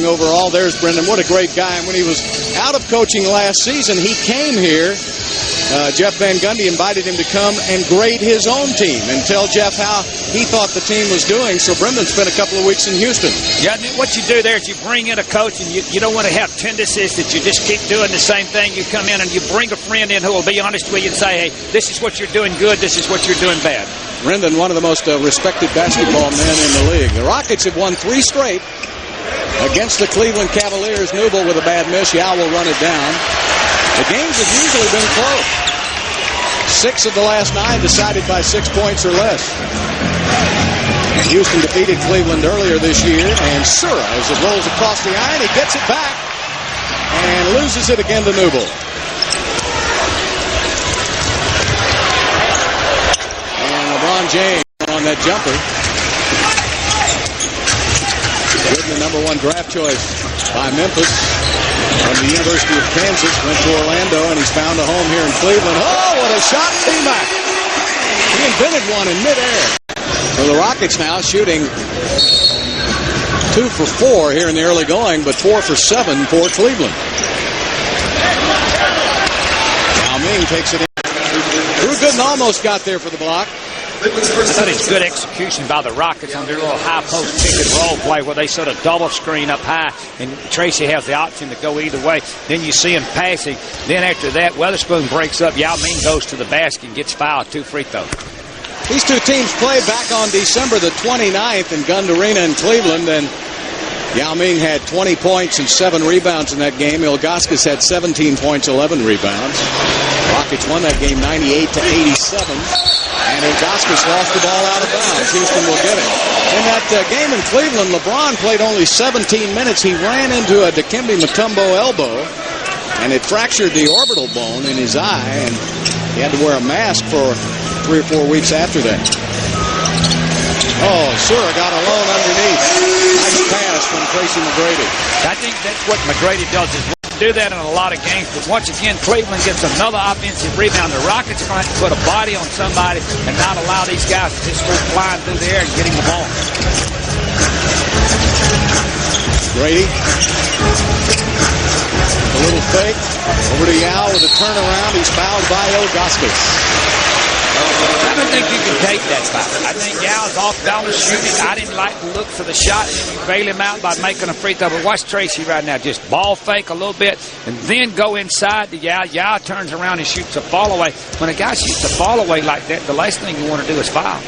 overall. There's Brendan. What a great guy. And when he was out of coaching last season, he came here. Jeff Van Gundy invited him to come and grade his own team and tell Jeff how he thought the team was doing. So Brendan spent a couple of weeks in Houston. Yeah, what you do there is you bring in a coach, and you don't want to have tendencies that you just keep doing the same thing. You come in and you bring a friend in who will be honest with you and say, hey, this is what you're doing good, this is what you're doing bad. Brendan, one of the most respected basketball men in the league. The Rockets have won 3 straight against the Cleveland Cavaliers. Newble with a bad miss. Yao will run it down. The games have usually been close. 6 of the last 9 decided by 6 points or less. Houston defeated Cleveland earlier this year, and Sura, as it rolls across the iron, he gets it back and loses it again to Newble. And LeBron James on that jumper. Gooden, the #1 draft choice by Memphis. From the University of Kansas, went to Orlando, and he's found a home here in Cleveland. Oh, what a shot, T-Mac! He invented one in midair. So the Rockets now shooting 2 for 4 here in the early going, but 4 for 7 for Cleveland. Now Ming takes it in. Drew Gooden almost got there for the block. I thought it's good execution by the Rockets on their little high post pick and roll play where they sort of double screen up high, and Tracy has the option to go either way. Then you see him passing. Then after that, Weatherspoon breaks up. Yao Ming goes to the basket and gets fouled. 2 free throws. These two teams played back on December the 29th in Gund Arena in Cleveland, and Yao Ming had 20 points and 7 rebounds in that game. Ilgauskas had 17 points, 11 rebounds. Rockets won that game 98-87. And Ilgauskas lost the ball out of bounds. Houston will get it. In that game in Cleveland, LeBron played only 17 minutes. He ran into a Dikembe Mutombo elbow, and it fractured the orbital bone in his eye, and he had to wear a mask for 3 or 4 weeks after that. Oh, Sura got alone underneath. Nice pass from Tracy McGrady. I think that's what McGrady does, is do that in a lot of games, but once again, Cleveland gets another offensive rebound. The Rockets are going to have to put a body on somebody and not allow these guys to just go flying through the air and getting the ball. Grady. A little fake. Over to Yao with a turnaround. He's fouled by Ilgauskas. I don't think you can take that foul. I think Yao's off balance shooting. I didn't like the look for the shot. You bail him out by making a free throw. But watch Tracy right now. Just ball fake a little bit and then go inside to Yao. Yao turns around and shoots a fall away. When a guy shoots a fall away like that, the last thing you want to do is foul.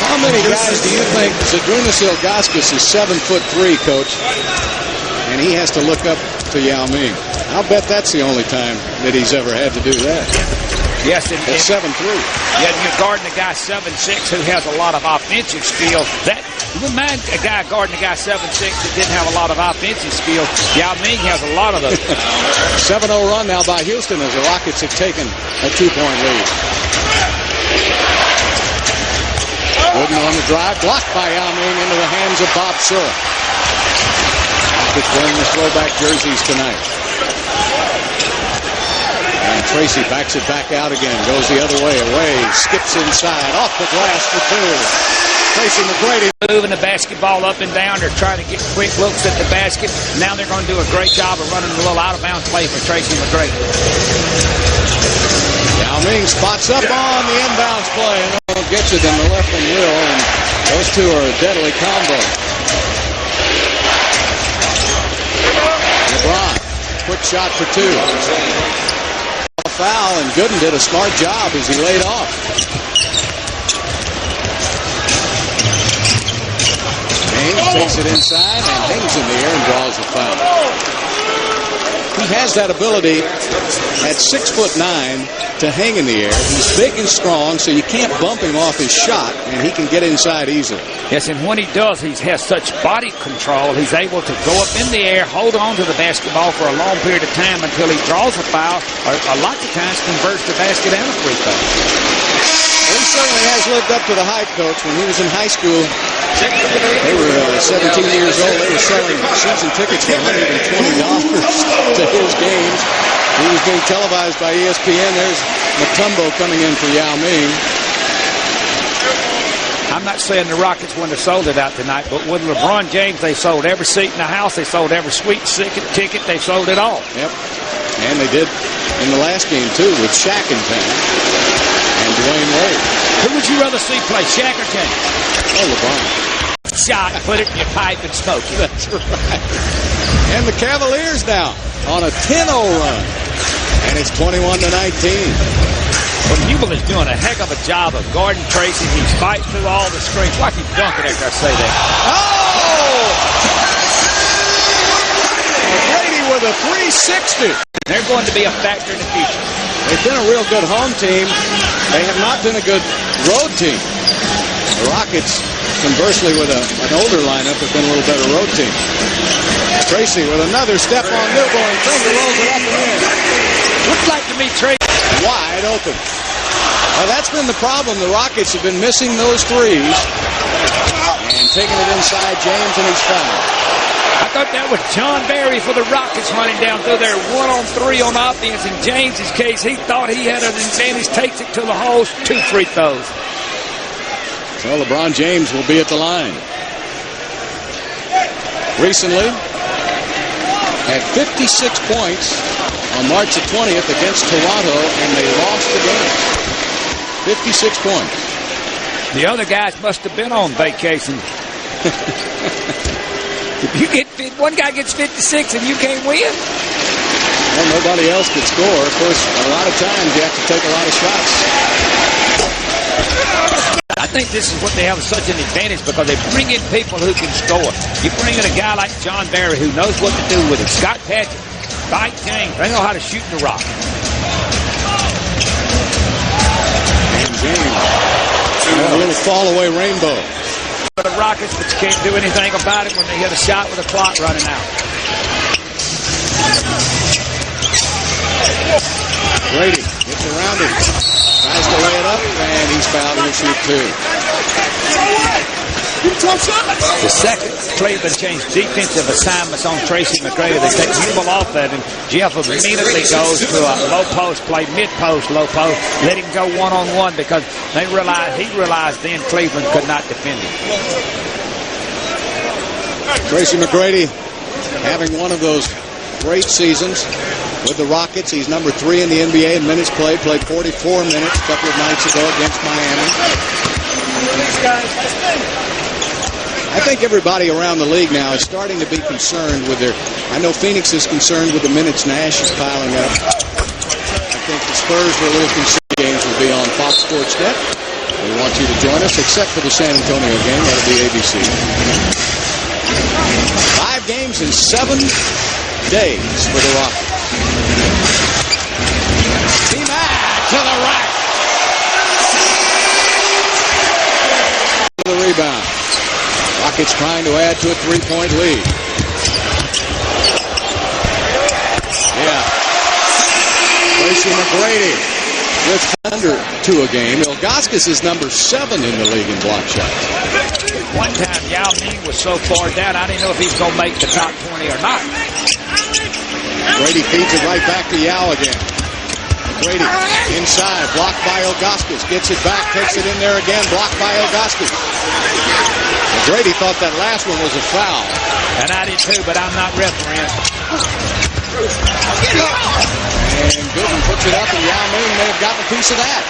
How many guys do you think Zydrunas Ilgauskas is 7'3", Coach? And he has to look up to Yao Ming. I'll bet that's the only time that he's ever had to do that. Yes, and at 7'3". Yeah, you're guarding a guy 7'6" who has a lot of offensive skill. That you wouldn't mind a guy guarding a guy 7'6" that didn't have a lot of offensive skill. Yao Ming has a lot of those. 7-0 run now by Houston as the Rockets have taken a 2-point lead. Gooden on the drive, blocked by Yao Ming into the hands of Bob Sura. Rockets wearing the throwback jerseys tonight. And Tracy backs it back out again. Goes the other way. Away. Skips inside. Off the glass for 2. Tracy McGrady. Moving the basketball up and down. They're trying to get quick looks at the basket. Now they're going to do a great job of running a little out-of-bounds play for Tracy McGrady. Yao Ming spots up on the inbounds play. And gets it, and the left one will. And those two are a deadly combo. LeBron. Quick shot for 2. Foul, and Gooden did a smart job as he laid off. Ming takes it inside and hangs in the air and draws the foul. He has that ability at 6'9" to hang in the air. He's big and strong, so you can't bump him off his shot, and he can get inside easily. Yes, and when he does, he has such body control. He's able to go up in the air, hold on to the basketball for a long period of time until he draws a foul, or a lot of times converts the basket and a free throw. He certainly has lived up to the hype, Coach. When he was in high school, they were 17 years old. They were selling season tickets for $120 to his games. He was being televised by ESPN. There's Mutombo coming in for Yao Ming. How not saying the Rockets wouldn't have sold it out tonight, but with LeBron James, they sold every seat in the house. They sold every sweet ticket. They sold it all. Yep. And they did in the last game, too, with Shaq in town and Dwayne Wade. Who would you rather see play, Shaq or James? Oh, LeBron. Shot, put it in your pipe and smoke it. That's right. And the Cavaliers now on a 10-0 run. And it's 21-19. Well, Hubel is doing a heck of a job of guarding Tracy. He's fighting through all the screens. Watch him dunking after I say that. Oh! Brady with a 360. They're going to be a factor in the future. They've been a real good home team. They have not been a good road team. The Rockets, conversely, with an older lineup, have been a little better road team. Tracy with another step on Newborn. Finger rolls it up and in. Looks like to me Tracy wide open. Well, that's been the problem. The Rockets have been missing those threes and taking it inside James, and he's fouled. I thought that was John Barry for the Rockets running down through there 1-on-3 on offense. In James's case, he thought he had an advantage, takes it to the holes, 2 free throws. So LeBron James will be at the line. Recently, had 56 points on March the 20th against Toronto, and they lost the game. 56 points. The other guys must have been on vacation. If you get one guy gets 56 and you can't win. Well, nobody else could score. Of course, a lot of times you have to take a lot of shots. I think this is what they have such an advantage because they bring in people who can score. You bring in a guy like John Barry who knows what to do with it. Scott Patrick, Mike James, they know how to shoot the rock. And James, a little fall away rainbow. The Rockets, but you can't do anything about it when they hit a shot with a clock running out. Brady gets around him, tries to lay it up, and he's fouled. He'll shoot 2. The second, Cleveland changed defensive assignments on Tracy McGrady. They take Hubel off that, and Jeff immediately goes to a low post play, mid post, low post, let him go one-on-one because he realized then Cleveland could not defend him. Tracy McGrady having one of those great seasons with the Rockets. He's number 3 in the NBA in minutes played. Played 44 minutes a couple of nights ago against Miami. I think everybody around the league now is starting to be concerned with their... I know Phoenix is concerned with the minutes Nash is piling up. I think the Spurs were a little concerned. Games will be on Fox Sports Net. We want you to join us, except for the San Antonio game. That'll be ABC. 5 games in 7 days for the Rockets. T-Mac to the rack. The rebound. Rockets trying to add to a 3-point lead. Yeah. Tracy McGrady just under 2 a game. Ilgauskas is number 7 in the league in block shots. One time, Yao Ming was so far down, I didn't know if he was going to make the top 20 or not. Brady feeds it right back to Yao again. Brady inside, blocked by Ilgauskas. Gets it back, takes it in there again, blocked by Ilgauskas. Brady thought that last one was a foul. And I did too, but I'm not refereeing. And Gooden puts it up, and Yao Ming may have gotten a piece of that.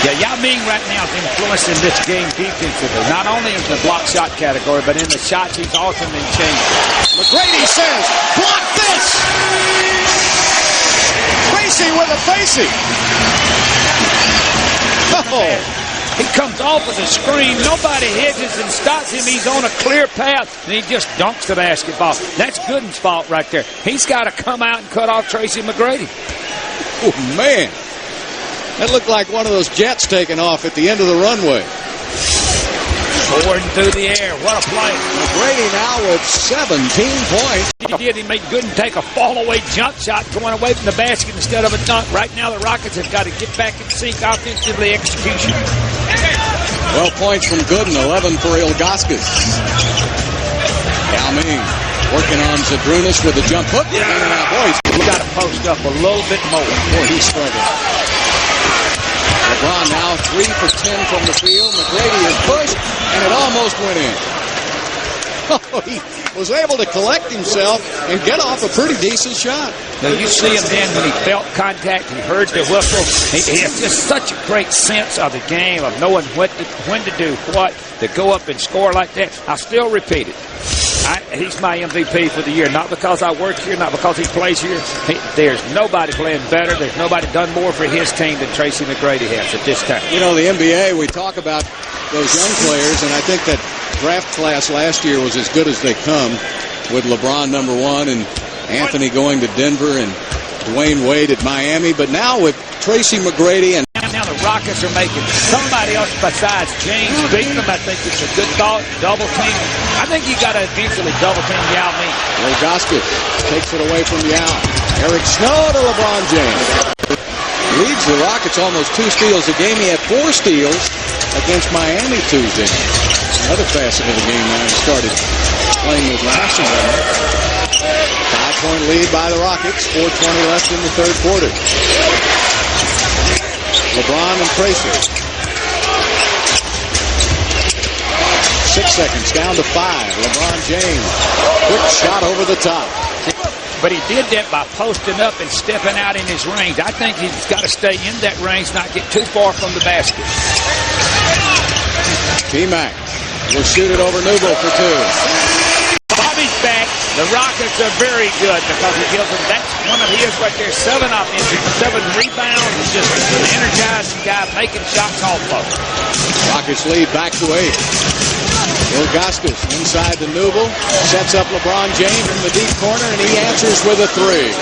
Yeah, Yao Ming right now is influencing this game defensively. Not only in the block shot category, but in the shots he's also been changing. McGrady says, block this! Tracy with a facey. Oh! He comes off of the screen. Nobody hedges and stops him. He's on a clear path, and he just dunks the basketball. That's Gooden's fault right there. He's got to come out and cut off Tracy McGrady. Oh, man. That looked like one of those jets taking off at the end of the runway. Forward through the air. What a play. McGrady now with 17 points. He did. He made Gooden take a fall-away jump shot going away from the basket instead of a dunk. Right now, the Rockets have got to get back in sync offensively execution. 12 points from Gooden, 11 for Ilgauskas. Yao Ming working on Zadrunas with a jump hook. Yeah. Boys, we got to post up a little bit more. Boy, he's struggling. LeBron now 3 for 10 from the field. McGrady is pushed, and it almost went in. Oh, he was able to collect himself and get off a pretty decent shot. Now you see him then when he felt contact, he heard the whistle. He has just such a great sense of the game, of knowing when to do what, to go up and score like that. I still repeat it. He's my MVP for the year, not because I work here, not because he plays here. There's nobody playing better. There's nobody done more for his team than Tracy McGrady has at this time. You know, the NBA, we talk about those young players, and I think that draft class last year was as good as they come, with LeBron number 1 and Anthony going to Denver and Dwayne Wade at Miami. But now with Tracy McGrady and now the Rockets are making somebody else besides James beat them. I think it's a good thought. Double team. I think you got to eventually double team Yao Ming. Goskis takes it away from Yao. Eric Snow to LeBron James. Leads the Rockets almost 2 steals a game. He had 4 steals against Miami Tuesday. Another facet of the game now. He started playing with Washington. 5-point lead by the Rockets. 4:20 left in the third quarter. LeBron and Tracy. 6 seconds down to 5. LeBron James. Quick shot over the top. But he did that by posting up and stepping out in his range. I think he's got to stay in that range, not get too far from the basket. T-Mac will shoot it over Newble for 2. Bobby's back. The Rockets are very good because he gives them, that's one of his right there, 7 offensive, 7 rebounds. He's just an energizing guy making shots off of. Rockets lead back to 8. Ilgauskas inside the Newble, sets up LeBron James in the deep corner, and he answers with a 3.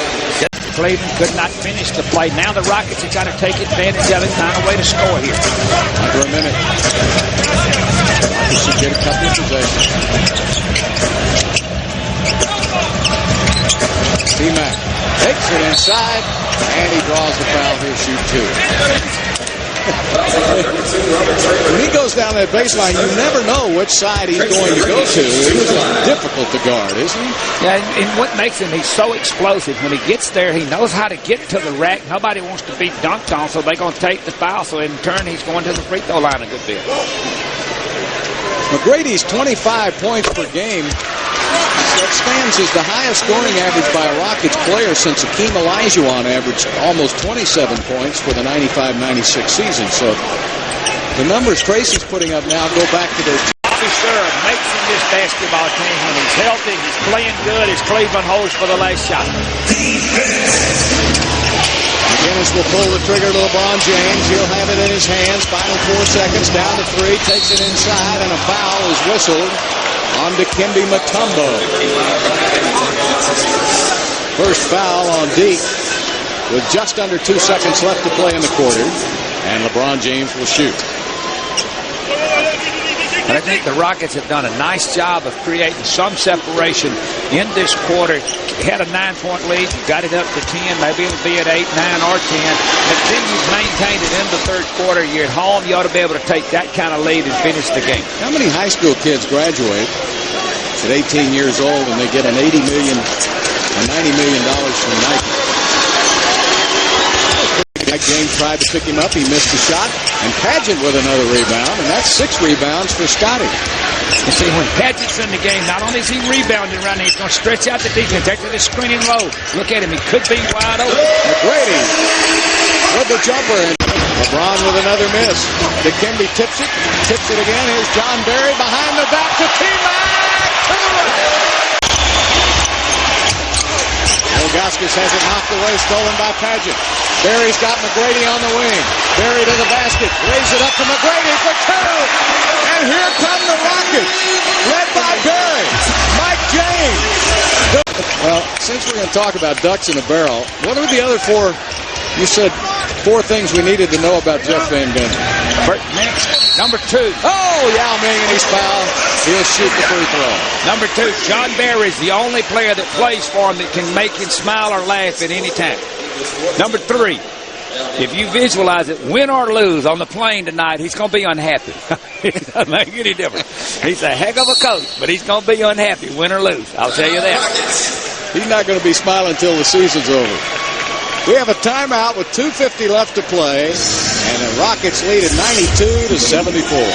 Cleveland could not finish the play. Now the Rockets are trying to take advantage of it, find a way to score here. Under a minute. Rockets should get a couple of possessions. T-Mac takes it inside, and he draws the foul. He'll shoot 2. When he goes down that baseline, you never know which side he's going to go to. He's difficult to guard, isn't he? Yeah, and what makes him, he's so explosive. When he gets there, he knows how to get to the rack. Nobody wants to be dunked on, so they're going to take the foul. So in turn, he's going to the free throw line a good bit. McGrady's 25 points per game. That stands as the highest scoring average by a Rockets player since Akeem Olajuwon averaged almost 27 points for the 95-96 season. So the numbers Tracy's putting up now go back to their... Bobby Sure makes him this basketball team when he's healthy, he's playing good, as Cleveland holds for the last shot. McGinnis will pull the trigger to LeBron James. He'll have it in his hands. Final 4 seconds, down to 3, takes it inside, and a foul is whistled on Dikembe Mutombo. First foul on Deke with just under 2 seconds left to play in the quarter. And LeBron James will shoot. And I think the Rockets have done a nice job of creating some separation in this quarter. Had a 9-point lead. You got it up to 10. Maybe it'll be at 8, 9, or 10. But then you've maintained it in the third quarter. You're at home. You ought to be able to take that kind of lead and finish the game. How many high school kids graduate at 18 years old and they get an $80 million or $90 million from Nike? James tried to pick him up. He missed the shot. And Padgett with another rebound. And that's 6 rebounds for Scotty. You see, when Padgett's in the game, not only is he rebounding around there, he's going to stretch out the defense. After the screening low. Look at him. He could be wide open. McGrady with the jumper. And LeBron with another miss. Dikembe tips it. Tips it again. Here's John Barry behind the back to T-Mac to the right. Ilgauskas has it knocked away, stolen by Padgett. Barry's got McGrady on the wing. Barry to the basket. Raise it up to McGrady for 2. And here come the Rockets, led by Barry. Mike James. Well, since we're going to talk about ducks in a barrel, what are the other 4? You said 4 things we needed to know about Jeff Van Gundy. Next, number 2. Oh, Yao Ming and he's fouled. He'll shoot the free throw. Number 2, John Barry's the only player that plays for him that can make him smile or laugh at any time. Number 3, if you visualize it, win or lose on the plane tonight, he's going to be unhappy. It doesn't make any difference. He's a heck of a coach, but he's going to be unhappy, win or lose. I'll tell you that. He's not going to be smiling until the season's over. We have a timeout with 2:50 left to play. And the Rockets lead at 92-74.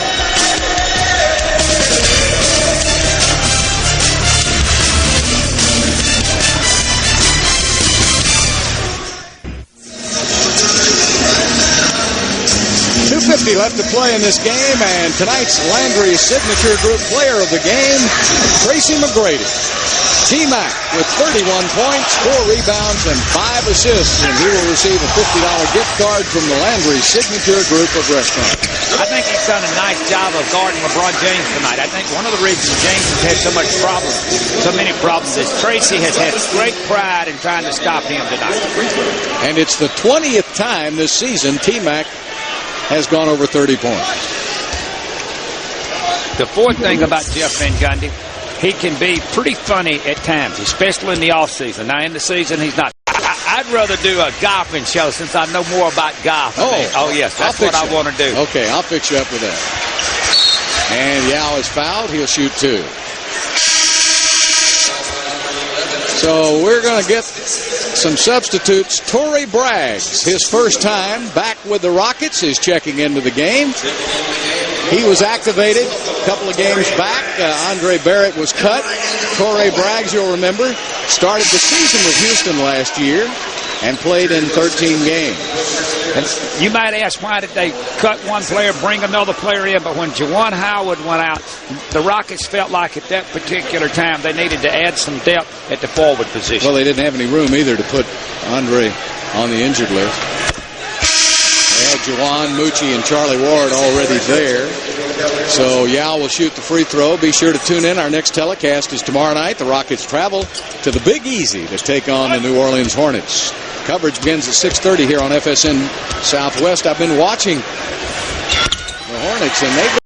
.250 left to play in this game, and tonight's Landry Signature Group Player of the Game, Tracy McGrady. T-Mac with 31 points, 4 rebounds, and 5 assists, and he will receive a $50 gift card from the Landry Signature Group of Restaurants. I think he's done a nice job of guarding LeBron James tonight. I think one of the reasons James has had so many problems, is Tracy has had great pride in trying to stop him tonight. And it's the 20th time this season T-Mac has gone over 30 points. The fourth thing about Jeff Van Gundy, he can be pretty funny at times, especially in the offseason. Now, in the season, he's not. I'd rather do a golfing show since I know more about golf. Oh yes, that's what I want to do. Okay, I'll fix you up with that. And Yao is fouled. He'll shoot 2. So we're going to get some substitutes. Torrey Braggs, his first time back with the Rockets, is checking into the game. He was activated a couple of games back. Andre Barrett was cut. Torrey Braggs, you'll remember, started the season with Houston last year and played in 13 games. And you might ask, why did they cut one player, bring another player in? But when Juwan Howard went out, the Rockets felt like at that particular time they needed to add some depth at the forward position. Well, they didn't have any room either to put Andre on the injured list. They had Juwan, Moochie, and Charlie Ward already there. So Yao will shoot the free throw. Be sure to tune in. Our next telecast is tomorrow night. The Rockets travel to the Big Easy to take on the New Orleans Hornets. Coverage begins at 6:30 here on FSN Southwest. I've been watching the Hornets, and they've